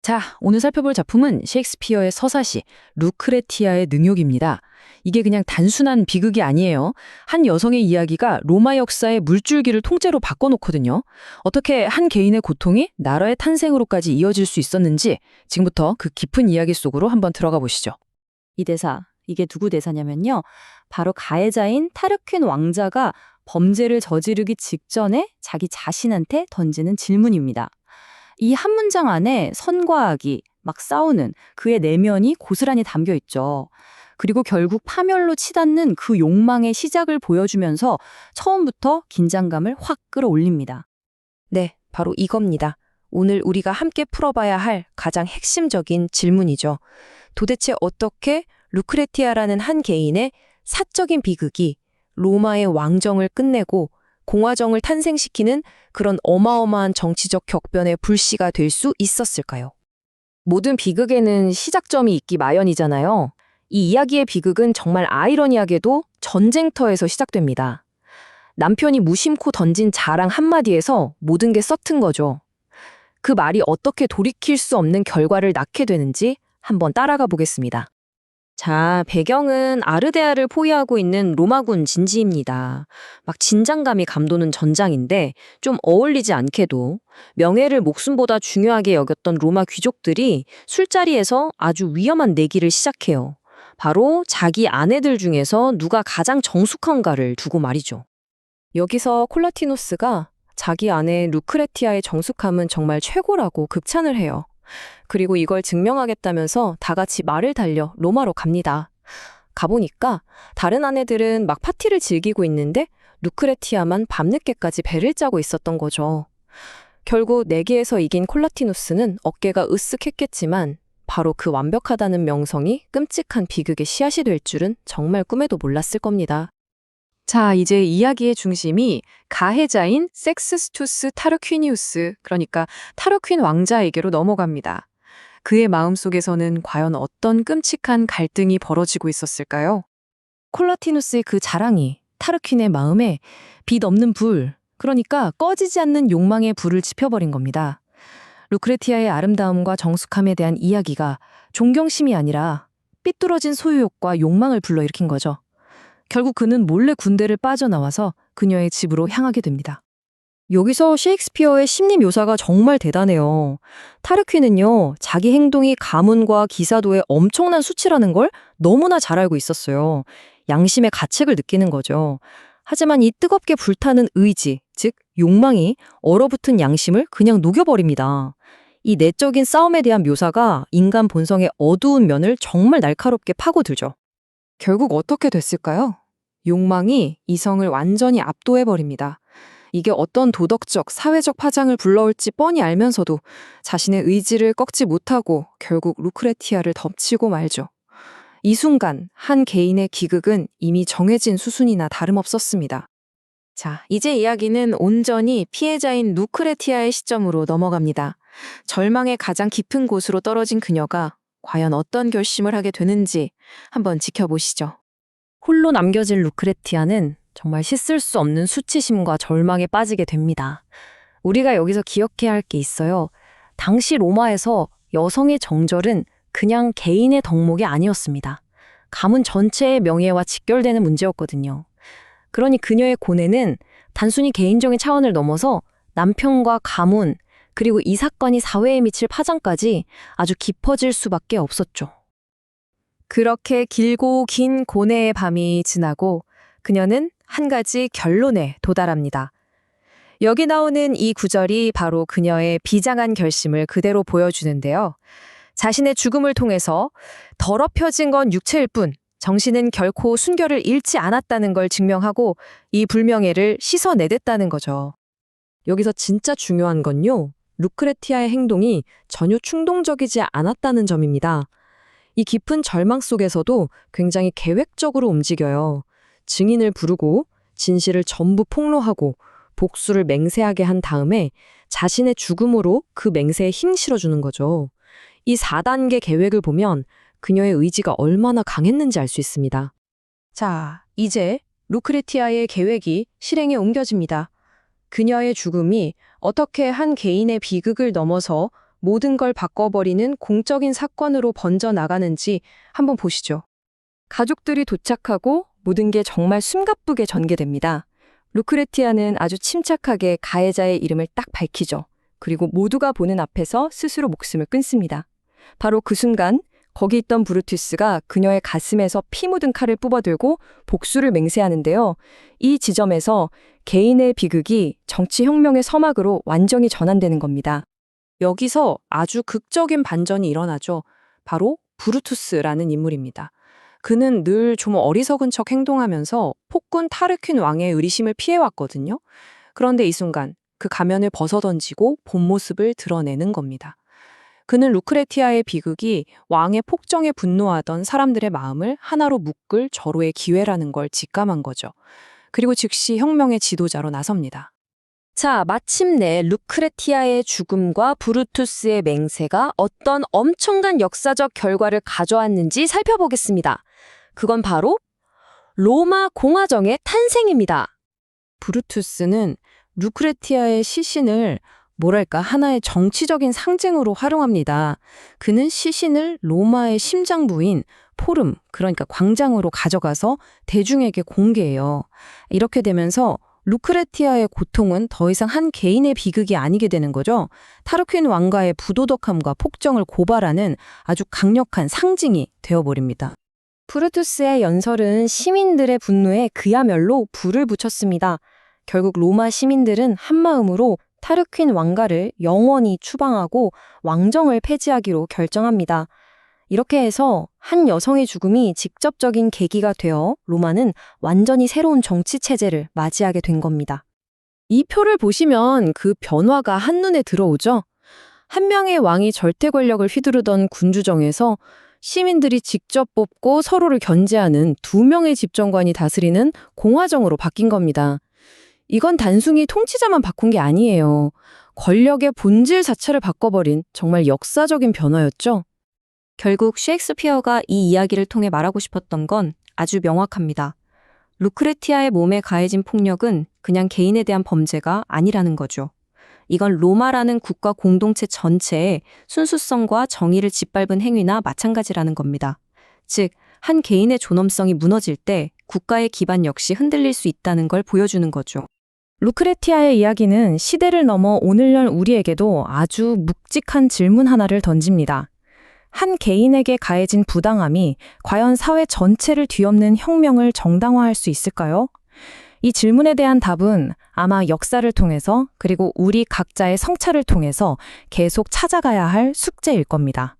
자, 오늘 살펴볼 작품은 셰익스피어의 서사시 루크레티아의 능욕입니다. 이게 그냥 단순한 비극이 아니에요. 한 여성의 이야기가 로마 역사의 물줄기를 통째로 바꿔놓거든요. 어떻게 한 개인의 고통이 나라의 탄생으로까지 이어질 수 있었는지 지금부터 그 깊은 이야기 속으로 한번 들어가 보시죠. 이 대사, 이게 누구 대사냐면요. 바로 가해자인 타르퀸 왕자가 범죄를 저지르기 직전에 자기 자신한테 던지는 질문입니다. 이 한 문장 안에 선과 악이 막 싸우는 그의 내면이 고스란히 담겨 있죠. 그리고 결국 파멸로 치닫는 그 욕망의 시작을 보여주면서 처음부터 긴장감을 확 끌어올립니다. 네, 바로 이겁니다. 오늘 우리가 함께 풀어봐야 할 가장 핵심적인 질문이죠. 도대체 어떻게 루크레티아라는 한 개인의 사적인 비극이 로마의 왕정을 끝내고 공화정을 탄생시키는 그런 어마어마한 정치적 격변의 불씨가 될 수 있었을까요? 모든 비극에는 시작점이 있기 마련이잖아요. 이 이야기의 비극은 정말 아이러니하게도 전쟁터에서 시작됩니다. 남편이 무심코 던진 자랑 한마디에서 모든 게 썩튼 거죠. 그 말이 어떻게 돌이킬 수 없는 결과를 낳게 되는지 한번 따라가 보겠습니다. 자, 배경은 아르데아를 포위하고 있는 로마군 진지입니다. 막 진장감이 감도는 전장인데 좀 어울리지 않게도 명예를 목숨보다 중요하게 여겼던 로마 귀족들이 술자리에서 아주 위험한 내기를 시작해요. 바로 자기 아내들 중에서 누가 가장 정숙한가를 두고 말이죠. 여기서 콜라티노스가 자기 아내 루크레티아의 정숙함은 정말 최고라고 극찬을 해요. 그리고 이걸 증명하겠다면서 다 같이 말을 달려 로마로 갑니다. 가보니까 다른 아내들은 막 파티를 즐기고 있는데 루크레티아만 밤늦게까지 배를 짜고 있었던 거죠. 결국 내기에서 이긴 콜라티누스는 어깨가 으쓱했겠지만 바로 그 완벽하다는 명성이 끔찍한 비극의 씨앗이 될 줄은 정말 꿈에도 몰랐을 겁니다. 자, 이제 이야기의 중심이 가해자인 섹스스투스 타르퀴니우스, 그러니까 타르퀸 왕자에게로 넘어갑니다. 그의 마음속에서는 과연 어떤 끔찍한 갈등이 벌어지고 있었을까요? 콜라티누스의 그 자랑이 타르퀸의 마음에 빛 없는 불, 그러니까 꺼지지 않는 욕망의 불을 지펴버린 겁니다. 루크레티아의 아름다움과 정숙함에 대한 이야기가 존경심이 아니라 삐뚤어진 소유욕과 욕망을 불러일으킨 거죠. 결국 그는 몰래 군대를 빠져나와서 그녀의 집으로 향하게 됩니다. 여기서 셰익스피어의 심리 묘사가 정말 대단해요. 타르퀸은요, 자기 행동이 가문과 기사도의 엄청난 수치라는 걸 너무나 잘 알고 있었어요. 양심의 가책을 느끼는 거죠. 하지만 이 뜨겁게 불타는 의지, 즉 욕망이 얼어붙은 양심을 그냥 녹여버립니다. 이 내적인 싸움에 대한 묘사가 인간 본성의 어두운 면을 정말 날카롭게 파고들죠. 결국 어떻게 됐을까요? 욕망이 이성을 완전히 압도해버립니다. 이게 어떤 도덕적, 사회적 파장을 불러올지 뻔히 알면서도 자신의 의지를 꺾지 못하고 결국 루크레티아를 덮치고 말죠. 이 순간 한 개인의 기극은 이미 정해진 수순이나 다름없었습니다. 자, 이제 이야기는 온전히 피해자인 루크레티아의 시점으로 넘어갑니다. 절망의 가장 깊은 곳으로 떨어진 그녀가 과연 어떤 결심을 하게 되는지 한번 지켜보시죠. 홀로 남겨진 루크레티아는 정말 씻을 수 없는 수치심과 절망에 빠지게 됩니다. 우리가 여기서 기억해야 할 게 있어요. 당시 로마에서 여성의 정절은 그냥 개인의 덕목이 아니었습니다. 가문 전체의 명예와 직결되는 문제였거든요. 그러니 그녀의 고뇌는 단순히 개인적인 차원을 넘어서 남편과 가문, 그리고 이 사건이 사회에 미칠 파장까지 아주 깊어질 수밖에 없었죠. 그렇게 길고 긴 고뇌의 밤이 지나고 그녀는 한 가지 결론에 도달합니다. 여기 나오는 이 구절이 바로 그녀의 비장한 결심을 그대로 보여주는데요. 자신의 죽음을 통해서 더럽혀진 건 육체일 뿐 정신은 결코 순결을 잃지 않았다는 걸 증명하고 이 불명예를 씻어내댔다는 거죠. 여기서 진짜 중요한 건요, 루크레티아의 행동이 전혀 충동적이지 않았다는 점입니다. 이 깊은 절망 속에서도 굉장히 계획적으로 움직여요. 증인을 부르고 진실을 전부 폭로하고 복수를 맹세하게 한 다음에 자신의 죽음으로 그 맹세에 힘 실어주는 거죠. 이 4단계 계획을 보면 그녀의 의지가 얼마나 강했는지 알 수 있습니다. 자, 이제 루크레티아의 계획이 실행에 옮겨집니다. 그녀의 죽음이 어떻게 한 개인의 비극을 넘어서 모든 걸 바꿔버리는 공적인 사건으로 번져나가는지 한번 보시죠. 가족들이 도착하고 모든 게 정말 숨가쁘게 전개됩니다. 루크레티아는 아주 침착하게 가해자의 이름을 딱 밝히죠. 그리고 모두가 보는 앞에서 스스로 목숨을 끊습니다. 바로 그 순간 거기 있던 브루투스가 그녀의 가슴에서 피 묻은 칼을 뽑아들고 복수를 맹세하는데요. 이 지점에서 개인의 비극이 정치혁명의 서막으로 완전히 전환되는 겁니다. 여기서 아주 극적인 반전이 일어나죠. 바로 브루투스라는 인물입니다. 그는 늘 좀 어리석은 척 행동하면서 폭군 타르퀸 왕의 의리심을 피해왔거든요. 그런데 이 순간 그 가면을 벗어던지고 본 모습을 드러내는 겁니다. 그는 루크레티아의 비극이 왕의 폭정에 분노하던 사람들의 마음을 하나로 묶을 절호의 기회라는 걸 직감한 거죠. 그리고 즉시 혁명의 지도자로 나섭니다. 자, 마침내 루크레티아의 죽음과 브루투스의 맹세가 어떤 엄청난 역사적 결과를 가져왔는지 살펴보겠습니다. 그건 바로 로마 공화정의 탄생입니다. 브루투스는 루크레티아의 시신을 하나의 정치적인 상징으로 활용합니다. 그는 시신을 로마의 심장부인 포름, 그러니까 광장으로 가져가서 대중에게 공개해요. 이렇게 되면서 루크레티아의 고통은 더 이상 한 개인의 비극이 아니게 되는 거죠. 타르퀸 왕가의 부도덕함과 폭정을 고발하는 아주 강력한 상징이 되어버립니다. 브루투스의 연설은 시민들의 분노에 그야말로 불을 붙였습니다. 결국 로마 시민들은 한마음으로 타르퀸 왕가를 영원히 추방하고 왕정을 폐지하기로 결정합니다. 이렇게 해서 한 여성의 죽음이 직접적인 계기가 되어 로마는 완전히 새로운 정치 체제를 맞이하게 된 겁니다. 이 표를 보시면 그 변화가 한눈에 들어오죠. 한 명의 왕이 절대 권력을 휘두르던 군주정에서 시민들이 직접 뽑고 서로를 견제하는 두 명의 집정관이 다스리는 공화정으로 바뀐 겁니다. 이건 단순히 통치자만 바꾼 게 아니에요. 권력의 본질 자체를 바꿔버린 정말 역사적인 변화였죠. 결국 셰익스피어가 이 이야기를 통해 말하고 싶었던 건 아주 명확합니다. 루크레티아의 몸에 가해진 폭력은 그냥 개인에 대한 범죄가 아니라는 거죠. 이건 로마라는 국가 공동체 전체의 순수성과 정의를 짓밟은 행위나 마찬가지라는 겁니다. 즉, 한 개인의 존엄성이 무너질 때 국가의 기반 역시 흔들릴 수 있다는 걸 보여주는 거죠. 루크레티아의 이야기는 시대를 넘어 오늘날 우리에게도 아주 묵직한 질문 하나를 던집니다. 한 개인에게 가해진 부당함이 과연 사회 전체를 뒤엎는 혁명을 정당화할 수 있을까요? 이 질문에 대한 답은 아마 역사를 통해서 그리고 우리 각자의 성찰을 통해서 계속 찾아가야 할 숙제일 겁니다.